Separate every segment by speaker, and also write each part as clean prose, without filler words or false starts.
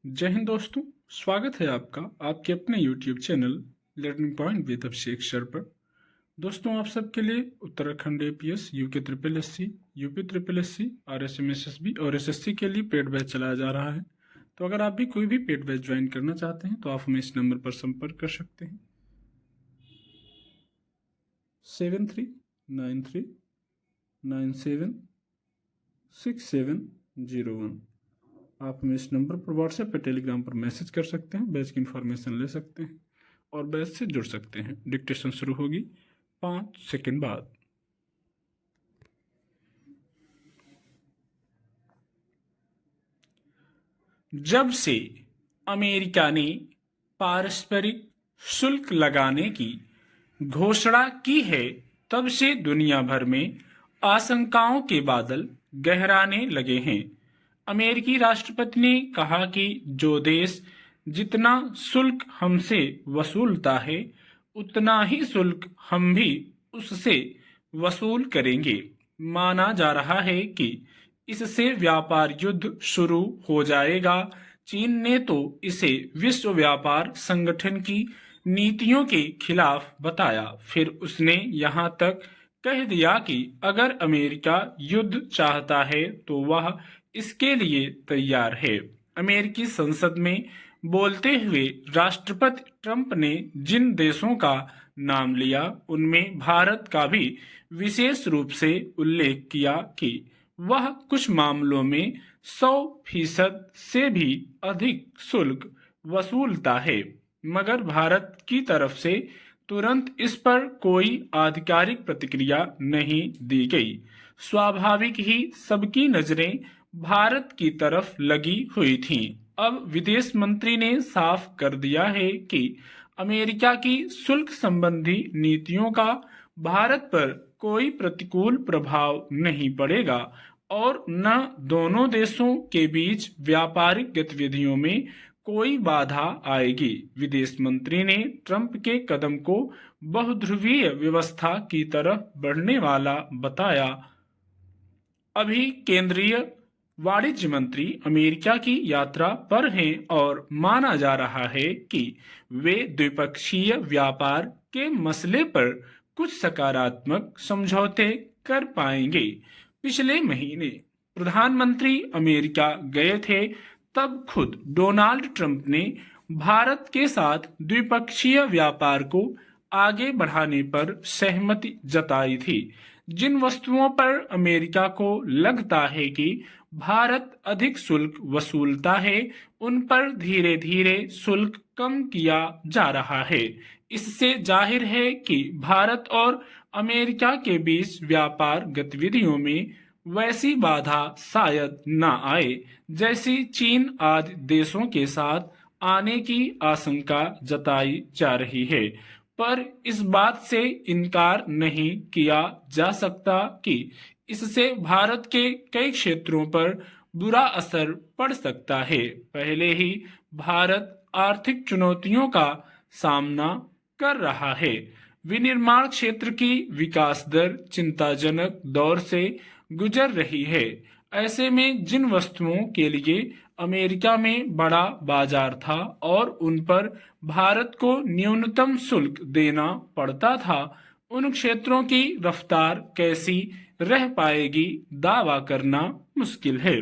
Speaker 1: जय हिंद दोस्तों, स्वागत है आपका आपके अपने YouTube channel learning point with Abhishek sir पर। दोस्तों, आप सबके लिए Uttarakhand APS, UK triple SC, UP triple SC, RSMSSB और SSC के लिए पेड बैच चलाया जा रहा है। तो अगर आप भी कोई भी पेड बैच ज्वाइन करना चाहते हैं तो आप हमें इस नंबर पर संपर्क कर सकते हैं 7393976701। आप हमें इस नंबर पर व्हाट्सएप पर टेलीग्राम पर मैसेज कर सकते हैं, बैच की इन्फॉर्मेशन ले सकते हैं और बैच से जुड़ सकते हैं। डिक्टेशन शुरू होगी 5 सेकंड बाद। जब से अमेरिका ने पारस्परिक शुल्क लगाने की घोषणा की है, तब से दुनिया भर में आशंकाओं के बादल गहराने लगे हैं। अमेरिकी राष्ट्रपति ने कहा कि जो देश जितना शुल्क हमसे वसूलता है, उतना ही शुल्क हम भी उससे वसूल करेंगे। माना जा रहा है कि इससे व्यापार युद्ध शुरू हो जाएगा। चीन ने तो इसे विश्व व्यापार संगठन की नीतियों के खिलाफ बताया। फिर उसने यहाँ तक कह दिया कि अगर अमेरिका युद्ध चाहता है तो वह इसके लिए तैयार है। अमेरिकी संसद में बोलते हुए राष्ट्रपति ट्रंप ने जिन देशों का नाम लिया, उनमें भारत का भी विशेष रूप से उल्लेख किया कि वह कुछ मामलों में 100% से भी अधिक शुल्क वसूलता है, मगर भारत की तरफ से तुरंत इस पर कोई आधिकारिक प्रतिक्रिया नहीं दी गई। स्वाभाविक ही सबकी नजरें भारत की तरफ लगी हुई थीं। अब विदेश मंत्री ने साफ कर दिया है कि अमेरिका की शुल्क संबंधी नीतियों का भारत पर कोई प्रतिकूल प्रभाव नहीं पड़ेगा और न दोनों देशों के बीच व्यापारिक गतिविधियों में कोई बाधा आएगी। विदेश मंत्री ने ट्रंप के कदम को बहुध्रुवीय व्यवस्था की तरफ बढ़ने वाला बताया। अभी केंद्रीय वाणिज्य मंत्री अमेरिका की यात्रा पर हैं और माना जा रहा है कि वे द्विपक्षीय व्यापार के मसले पर कुछ सकारात्मक समझौते कर पाएंगे। पिछले महीने प्रधानमंत्री अमेरिका गए थे, तब खुद डोनाल्ड ट्रंप ने भारत के साथ द्विपक्षीय व्यापार को आगे बढ़ाने पर सहमति जताई थी। जिन वस्तुओं पर अमेरिका को लगता है कि भारत अधिक शुल्क वसूलता है, उन पर धीरे धीरे शुल्क कम किया जा रहा है। इससे जाहिर है कि भारत और अमेरिका के बीच व्यापार गतिविधियों में वैसी बाधा शायद न आए जैसी चीन आदि देशों के साथ आने की आशंका जताई जा रही है। पर इस बात से इनकार नहीं किया जा सकता कि इससे भारत के कई क्षेत्रों पर बुरा असर पड़ सकता है। पहले ही भारत आर्थिक चुनौतियों का सामना कर रहा है। विनिर्माण क्षेत्र की विकास दर चिंताजनक दौर से गुजर रही है। ऐसे में जिन वस्तुओं के लिए अमेरिका में बड़ा बाजार था और उन पर भारत को न्यूनतम शुल्क देना पड़ता था, उन क्षेत्रों की रफ्तार कैसी रह पाएगी, दावा करना मुश्किल है।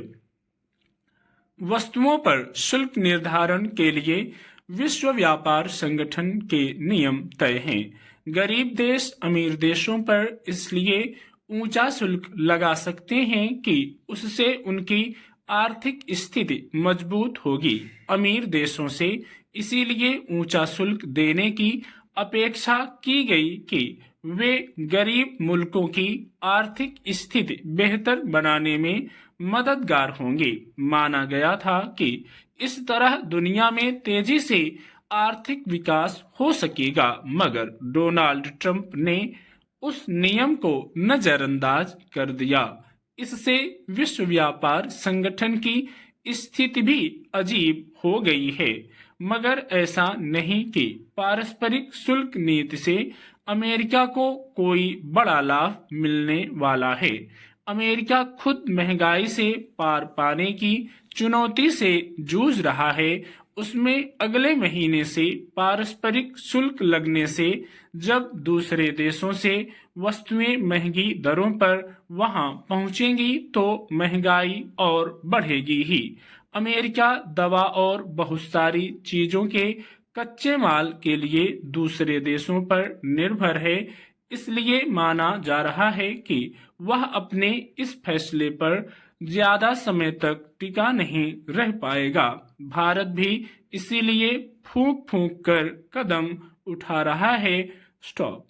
Speaker 1: वस्तुओं पर शुल्क निर्धारण के लिए विश्व व्यापार संगठन के नियम तय हैं। गरीब देश अमीर देशों पर इसलिए ऊंचा शुल्क लगा सकते हैं कि उससे उनकी आर्थिक स्थिति मजबूत होगी। अमीर देशों से इसीलिए ऊंचा शुल्क देने की अपेक्षा की गई कि वे गरीब मुल्कों की आर्थिक स्थिति बेहतर बनाने में मददगार होंगे। माना गया था कि इस तरह दुनिया में तेजी से आर्थिक विकास हो सकेगा, मगर डोनाल्ड ट्रंप ने उस नियम को नजरअंदाज कर दिया। इससे विश्व व्यापार संगठन की स्थिति भी अजीब हो गई है। मगर ऐसा नहीं कि पारस्परिक शुल्क नीति से अमेरिका को कोई बड़ा लाभ मिलने वाला है। अमेरिका खुद महंगाई से पार पाने की चुनौती से जूझ रहा है, उसमें अगले महीने से पारस्परिक शुल्क लगने से जब दूसरे देशों से वस्तुएं महंगी दरों पर वहां पहुंचेंगी तो महंगाई और बढ़ेगी ही। अमेरिका दवा और बहुत सारी चीजों के कच्चे माल के लिए दूसरे देशों पर निर्भर है, इसलिए माना जा रहा है कि वह अपने इस फैसले पर ज्यादा समय तक टिका नहीं रह पाएगा। भारत भी इसीलिए फूंक फूंक कर कदम उठा रहा है। स्टॉप।